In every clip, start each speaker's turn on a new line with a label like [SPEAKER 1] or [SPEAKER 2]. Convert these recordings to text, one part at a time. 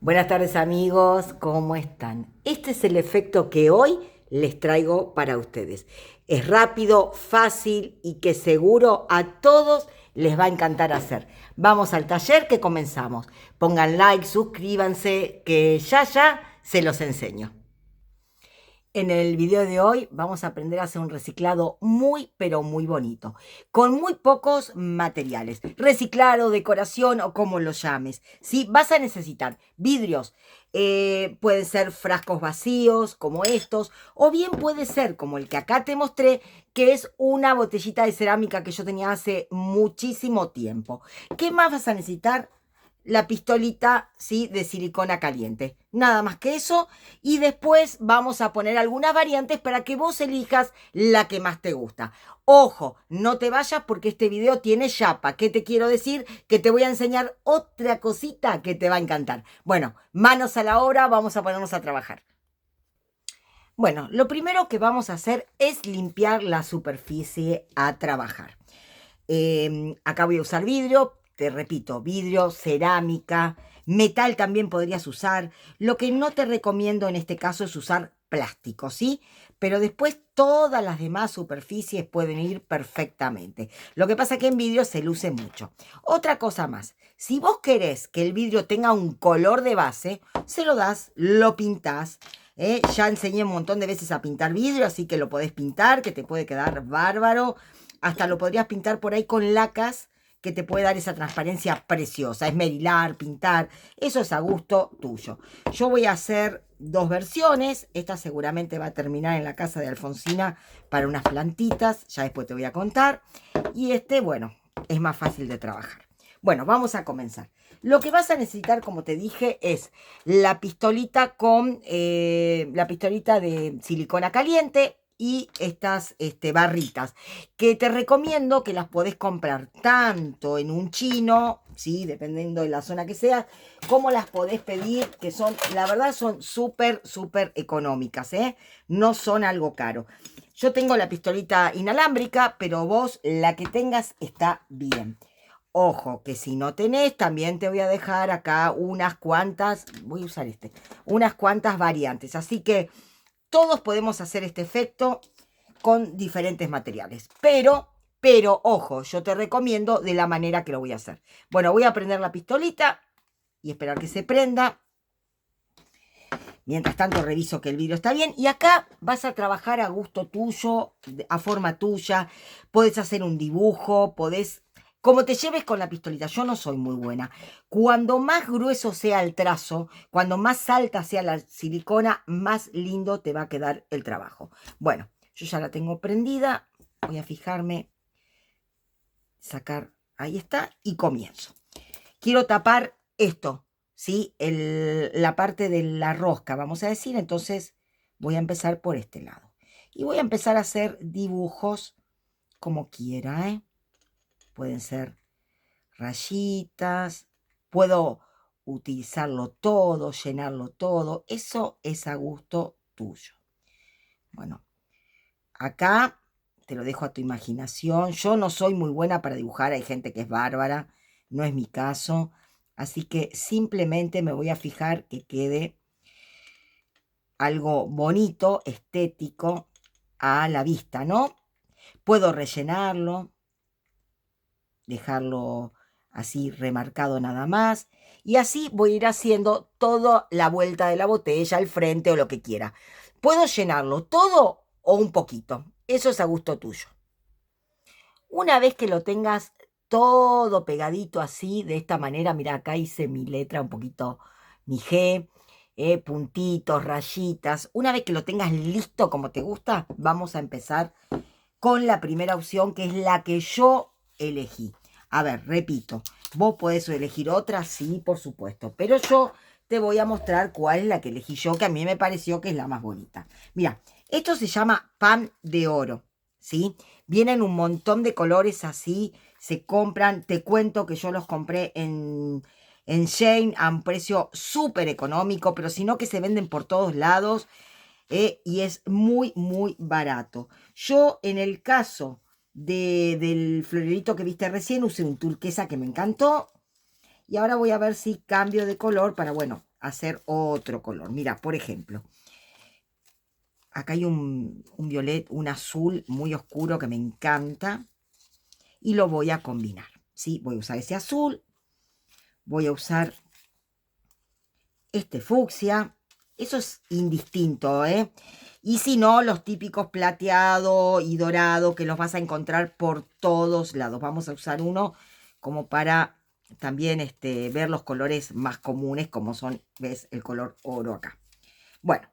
[SPEAKER 1] Buenas tardes amigos, ¿cómo están? Este es el efecto que hoy les traigo para ustedes. Es rápido, fácil y que seguro a todos les va a encantar hacer. Vamos al taller que comenzamos. Pongan like, suscríbanse, que ya se los enseño. En el video de hoy vamos a aprender a hacer un reciclado muy, pero muy bonito, con muy pocos materiales. Reciclado, decoración o como lo llames. ¿Sí? Vas a necesitar vidrios, pueden ser frascos vacíos como estos, o bien puede ser como el que acá te mostré, que es una botellita de cerámica que yo tenía hace muchísimo tiempo. ¿Qué más vas a necesitar? La pistolita, ¿sí? De silicona caliente. Nada más que eso. Y después vamos a poner algunas variantes para que vos elijas la que más te gusta. Ojo, no te vayas porque este video tiene chapa. ¿Qué te quiero decir? Que te voy a enseñar otra cosita que te va a encantar. Bueno, manos a la obra, vamos a ponernos a trabajar. Bueno, lo primero que vamos a hacer es limpiar la superficie a trabajar. Acá voy a usar vidrio, te repito, vidrio, cerámica, metal también podrías usar. Lo que no te recomiendo en este caso es usar plástico, ¿sí? Pero después todas las demás superficies pueden ir perfectamente. Lo que pasa es que en vidrio se luce mucho. Otra cosa más, si vos querés que el vidrio tenga un color de base, se lo das, lo pintás. Ya enseñé un montón de veces a pintar vidrio, así que lo podés pintar, que te puede quedar bárbaro. Hasta lo podrías pintar por ahí con lacas, que te puede dar esa transparencia preciosa. Esmerilar, pintar, eso es a gusto tuyo. Yo voy a hacer dos versiones. Esta seguramente va a terminar en la casa de Alfonsina para unas plantitas. Ya después te voy a contar. Y este, bueno, es más fácil de trabajar. Bueno, vamos a comenzar. Lo que vas a necesitar, como te dije, es la pistolita con la pistolita de silicona caliente y estas barritas, que te recomiendo que las podés comprar tanto en un chino, ¿sí? Dependiendo de la zona que sea, como las podés pedir, que son, la verdad, son súper económicas, ¿eh? No son algo caro. Yo tengo la pistolita inalámbrica, pero vos la que tengas está bien. Ojo, que si no tenés, también te voy a dejar acá unas cuantas, voy a usar unas cuantas variantes. Así que todos podemos hacer este efecto con diferentes materiales. Pero, ojo, yo te recomiendo de la manera que lo voy a hacer. Bueno, voy a prender la pistolita y esperar que se prenda. Mientras tanto reviso que el vidrio está bien. Y acá vas a trabajar a gusto tuyo, a forma tuya. Podés hacer un dibujo, podés... Como te lleves con la pistolita, yo no soy muy buena. Cuando más grueso sea el trazo, cuando más alta sea la silicona, más lindo te va a quedar el trabajo. Bueno, yo ya la tengo prendida. Voy a fijarme, sacar, ahí está, y comienzo. Quiero tapar esto, ¿sí? La parte de la rosca, vamos a decir. Entonces voy a empezar por este lado. Y voy a empezar a hacer dibujos como quiera, ¿eh? Pueden ser rayitas, puedo utilizarlo todo, llenarlo todo. Eso es a gusto tuyo. Bueno, acá te lo dejo a tu imaginación. Yo no soy muy buena para dibujar, hay gente que es bárbara, no es mi caso. Así que simplemente me voy a fijar que quede algo bonito, estético a la vista, ¿no? Puedo rellenarlo, dejarlo así remarcado nada más. Y así voy a ir haciendo toda la vuelta de la botella, al frente o lo que quiera. Puedo llenarlo todo o un poquito. Eso es a gusto tuyo. Una vez que lo tengas todo pegadito así, de esta manera, mira, acá hice mi letra un poquito, mi G, puntitos, rayitas. Una vez que lo tengas listo como te gusta, vamos a empezar con la primera opción, que es la que yo elegí. A ver, repito, vos podés elegir otra, sí, por supuesto, pero yo te voy a mostrar cuál es la que elegí yo, que a mí me pareció que es la más bonita. Mira, esto se llama pan de oro, ¿sí? Vienen un montón de colores así, se compran, te cuento que yo los compré en Shein a un precio súper económico, pero si no que se venden por todos lados, y es muy barato. Yo en el caso del florerito que viste recién usé un turquesa que me encantó. Y ahora voy a ver si cambio de color para, bueno, hacer otro color. Mira, por ejemplo, acá hay un violet, un azul muy oscuro que me encanta. Y lo voy a combinar, ¿sí? Voy a usar ese azul. Voy a usar este fucsia. Eso es indistinto, ¿eh? Y si no, los típicos plateado y dorado que los vas a encontrar por todos lados. Vamos a usar uno como para también ver los colores más comunes, como son, ¿ves? El color oro acá. Bueno,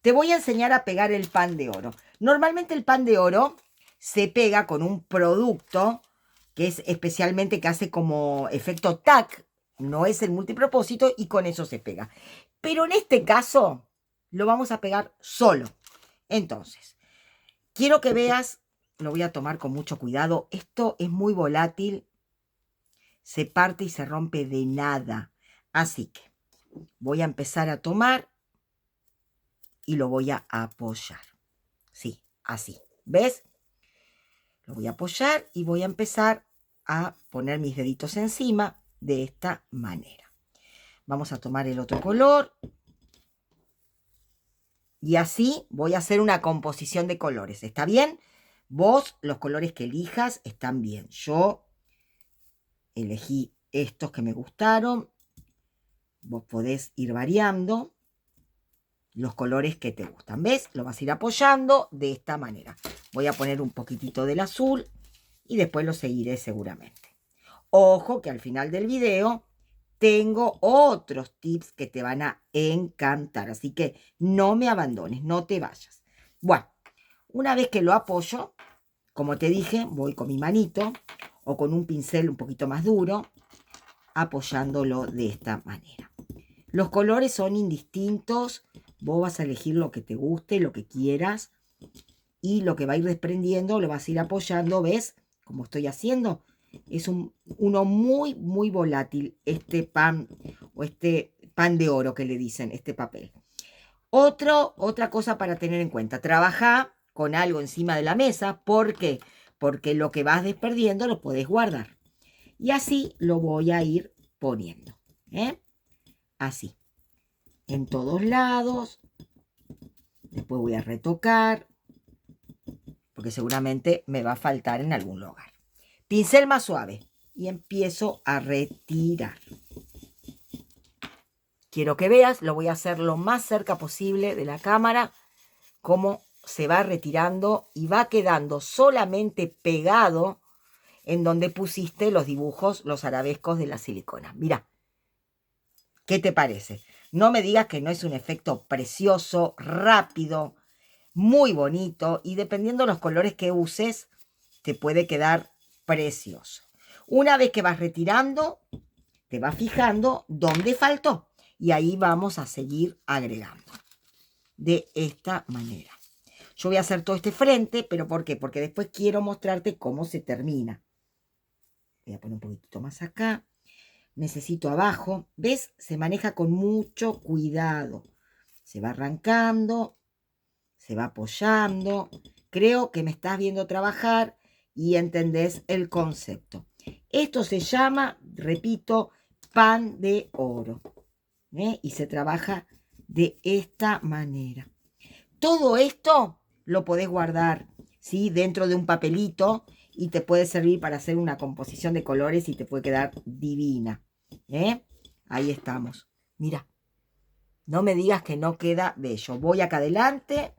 [SPEAKER 1] te voy a enseñar a pegar el pan de oro. Normalmente el pan de oro se pega con un producto que es especialmente que hace como efecto tac, no es el multipropósito y con eso se pega. Pero en este caso lo vamos a pegar solo. Entonces, quiero que veas, lo voy a tomar con mucho cuidado, esto es muy volátil, se parte y se rompe de nada. Así que voy a empezar a tomar y lo voy a apoyar. Sí, así. ¿Ves? Lo voy a apoyar y voy a empezar a poner mis deditos encima de esta manera. Vamos a tomar el otro color. Y así voy a hacer una composición de colores. ¿Está bien? Vos, los colores que elijas están bien. Yo elegí estos que me gustaron. Vos podés ir variando los colores que te gustan. ¿Ves? Lo vas a ir apoyando de esta manera. Voy a poner un poquitito del azul y después lo seguiré seguramente. Ojo que al final del video tengo otros tips que te van a encantar. Así que no me abandones, no te vayas. Bueno, una vez que lo apoyo, como te dije, voy con mi manito o con un pincel un poquito más duro, apoyándolo de esta manera. Los colores son indistintos. Vos vas a elegir lo que te guste, lo que quieras. Y lo que va a ir desprendiendo lo vas a ir apoyando, ¿ves? Como estoy haciendo. Es uno muy, muy volátil, este pan o este pan de oro que le dicen, este papel. Otra cosa para tener en cuenta, trabaja con algo encima de la mesa. ¿Por qué? Porque lo que vas desperdiendo lo puedes guardar. Y así lo voy a ir poniendo. Así. En todos lados. Después voy a retocar. Porque seguramente me va a faltar en algún lugar. Pincel más suave y empiezo a retirar. Quiero que veas, lo voy a hacer lo más cerca posible de la cámara, cómo se va retirando y va quedando solamente pegado en donde pusiste los dibujos, los arabescos de la silicona. Mira, ¿qué te parece? No me digas que no es un efecto precioso, rápido, muy bonito y dependiendo de los colores que uses, te puede quedar precioso. Una vez que vas retirando, te vas fijando dónde faltó y ahí vamos a seguir agregando de esta manera. Yo voy a hacer todo este frente, pero ¿por qué? Porque después quiero mostrarte cómo se termina. Voy a poner un poquitito más acá. Necesito abajo. ¿Ves? Se maneja con mucho cuidado. Se va arrancando, se va apoyando. Creo que me estás viendo trabajar y entendés el concepto. Esto se llama, repito, pan de oro. Y se trabaja de esta manera. Todo esto lo podés guardar, ¿sí? Dentro de un papelito y te puede servir para hacer una composición de colores y te puede quedar divina. Ahí estamos. Mira, no me digas que no queda bello. Voy acá adelante,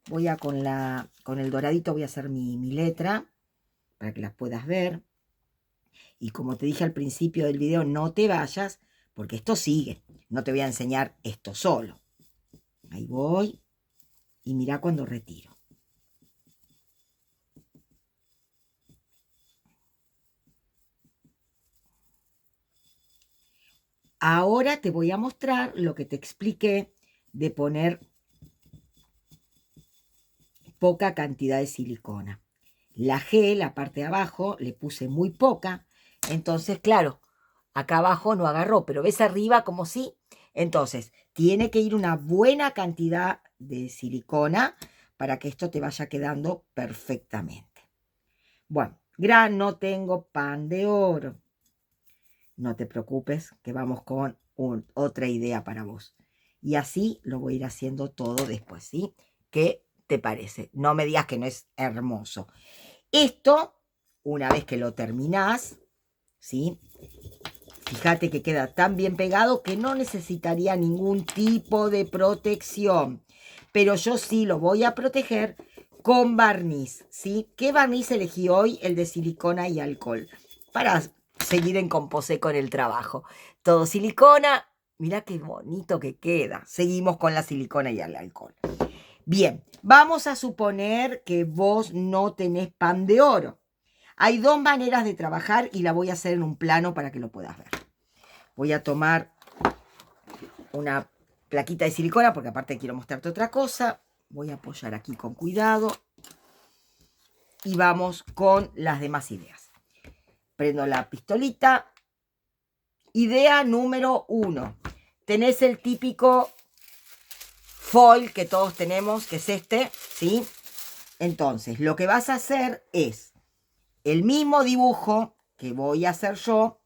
[SPEAKER 1] voy a con el doradito voy a hacer mi letra para que las puedas ver. Y como te dije al principio del video, no te vayas porque esto sigue. No te voy a enseñar esto solo. Ahí voy. Y mira cuando retiro. Ahora te voy a mostrar lo que te expliqué de poner poca cantidad de silicona. La G, la parte de abajo, le puse muy poca. Entonces, claro, acá abajo no agarró, pero ves arriba como sí. Entonces, tiene que ir una buena cantidad de silicona para que esto te vaya quedando perfectamente. Bueno, no tengo pan de oro. No te preocupes, que vamos con otra idea para vos. Y así lo voy a ir haciendo todo después, ¿sí? ¿Qué te parece? No me digas que no es hermoso. Esto, una vez que lo terminás, ¿sí? Fíjate que queda tan bien pegado que no necesitaría ningún tipo de protección. Pero yo sí lo voy a proteger con barniz, ¿sí? ¿Qué barniz elegí hoy? El de silicona y alcohol. Para seguir en composé con el trabajo. Todo silicona. Mirá qué bonito que queda. Seguimos con la silicona y el alcohol. Bien, vamos a suponer que vos no tenés pan de oro. Hay dos maneras de trabajar y la voy a hacer en un plano para que lo puedas ver. Voy a tomar una plaquita de silicona porque aparte quiero mostrarte otra cosa. Voy a apoyar aquí con cuidado. Y vamos con las demás ideas. Prendo la pistolita. Idea número 1. Tenés el típico foil que todos tenemos, que es este, ¿sí? Entonces, lo que vas a hacer es el mismo dibujo que voy a hacer yo,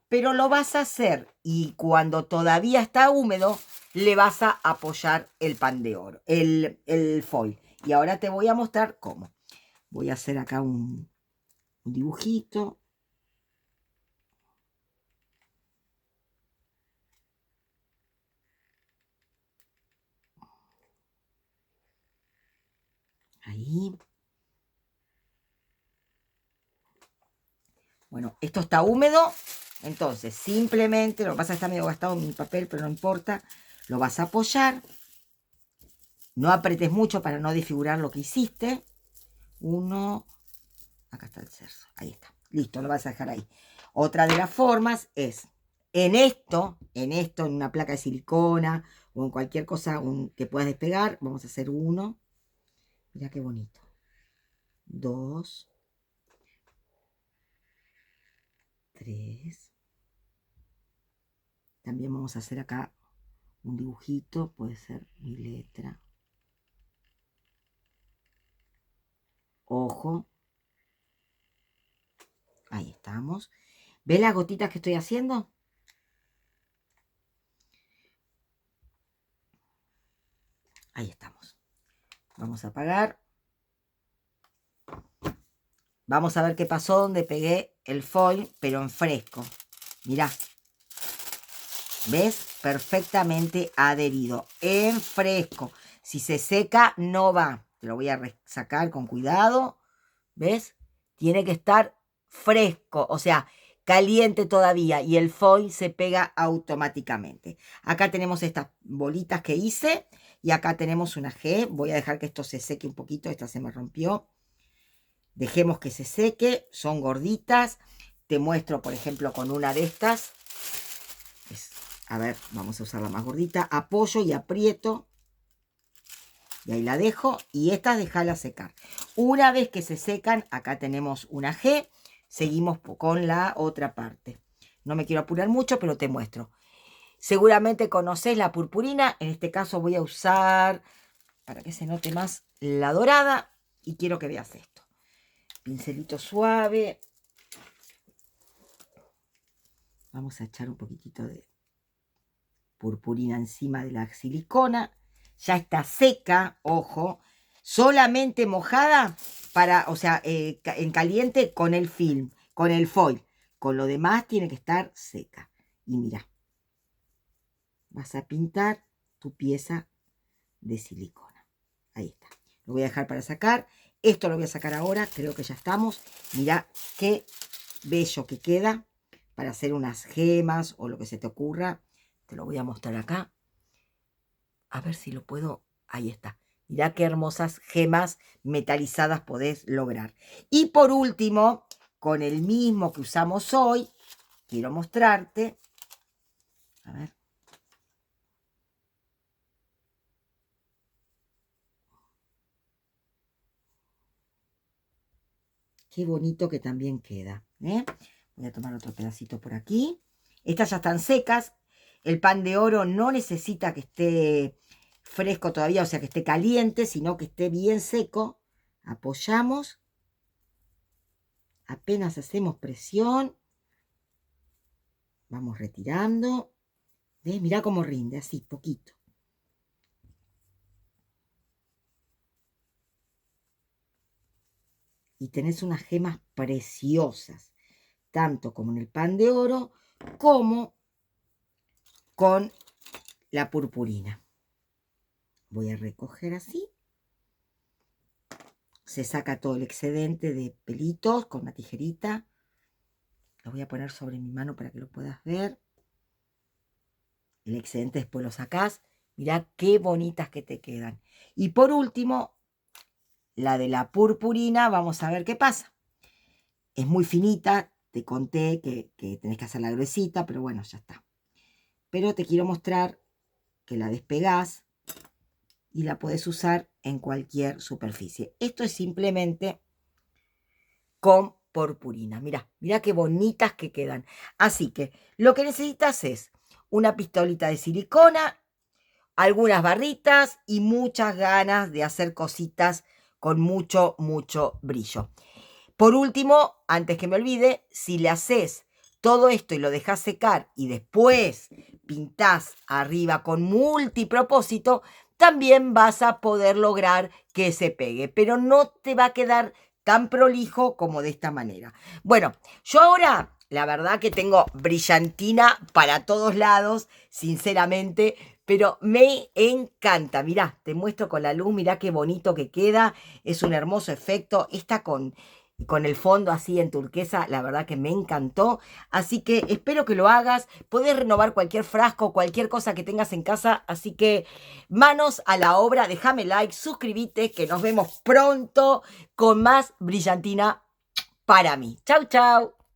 [SPEAKER 1] pero lo vas a hacer y cuando todavía está húmedo, le vas a apoyar el pan de oro, el foil. Y ahora te voy a mostrar cómo. Voy a hacer acá un dibujito. Ahí. Bueno, esto está húmedo, entonces simplemente, lo que pasa es que está medio gastado mi papel, pero no importa, lo vas a apoyar. No apretes mucho para no desfigurar lo que hiciste. Uno, acá está el cerzo, ahí está, listo, lo vas a dejar ahí. Otra de las formas es, en una placa de silicona o en cualquier cosa que puedas despegar, vamos a hacer 1, mira qué bonito, 2, 3, también vamos a hacer acá un dibujito, puede ser mi letra, ojo, ahí estamos. ¿Ves las gotitas que estoy haciendo? Ahí estamos. Vamos a apagar. Vamos a ver qué pasó donde pegué el foil, pero en fresco. Mirá. ¿Ves? Perfectamente adherido. En fresco. Si se seca, no va. Te lo voy a sacar con cuidado. ¿Ves? Tiene que estar fresco, o sea, caliente todavía. Y el foil se pega automáticamente. Acá tenemos estas bolitas que hice. Y acá tenemos una G. Voy a dejar que esto se seque un poquito. Esta se me rompió. Dejemos que se seque, son gorditas. Te muestro, por ejemplo, con una de estas. A ver, vamos a usar la más gordita. Apoyo y aprieto. Y ahí la dejo. Y estas déjala secar. Una vez que se secan, acá tenemos una G. Seguimos con la otra parte. No me quiero apurar mucho, pero te muestro. Seguramente conocés la purpurina. En este caso voy a usar, para que se note más, la dorada. Y quiero que veas esto. Pincelito suave. Vamos a echar un poquitito de purpurina encima de la silicona. Ya está seca, ojo. Solamente mojada o sea, en caliente con el film, con el foil. Con lo demás tiene que estar seca. Y mira, vas a pintar tu pieza de silicona. Ahí está. Lo voy a dejar para sacar. Esto lo voy a sacar ahora. Creo que ya estamos. Mira qué bello que queda para hacer unas gemas o lo que se te ocurra. Te lo voy a mostrar acá. A ver si lo puedo. Ahí está. Mirá qué hermosas gemas metalizadas podés lograr. Y por último, con el mismo que usamos hoy, quiero mostrarte. A ver. Qué bonito que también queda. Voy a tomar otro pedacito por aquí. Estas ya están secas. El pan de oro no necesita que esté fresco todavía, o sea, que esté caliente, sino que esté bien seco. Apoyamos. Apenas hacemos presión. Vamos retirando. ¿Ves? Mirá cómo rinde, así, poquito. Y tenés unas gemas preciosas, tanto como en el pan de oro, como con la purpurina. Voy a recoger así. Se saca todo el excedente de pelitos con una tijerita. Lo voy a poner sobre mi mano para que lo puedas ver. El excedente después lo sacás. Mirá qué bonitas que te quedan. Y por último, la de la purpurina, vamos a ver qué pasa. Es muy finita, te conté que tenés que hacerla gruesita, pero bueno, ya está. Pero te quiero mostrar que la despegás y la podés usar en cualquier superficie. Esto es simplemente con purpurina. Mirá, mirá qué bonitas que quedan. Así que lo que necesitas es una pistolita de silicona, algunas barritas y muchas ganas de hacer cositas con mucho, mucho brillo. Por último, antes que me olvide, si le haces todo esto y lo dejas secar y después pintás arriba con multipropósito, también vas a poder lograr que se pegue, pero no te va a quedar tan prolijo como de esta manera. Bueno, yo ahora, la verdad que tengo brillantina para todos lados, sinceramente, pero me encanta. Mirá, te muestro con la luz, mirá qué bonito que queda, es un hermoso efecto. Esta con el fondo así en turquesa, la verdad que me encantó. Así que espero que lo hagas. Podés renovar cualquier frasco, cualquier cosa que tengas en casa. Así que manos a la obra, déjame like, suscríbete, que nos vemos pronto con más brillantina para mí. Chau, chau.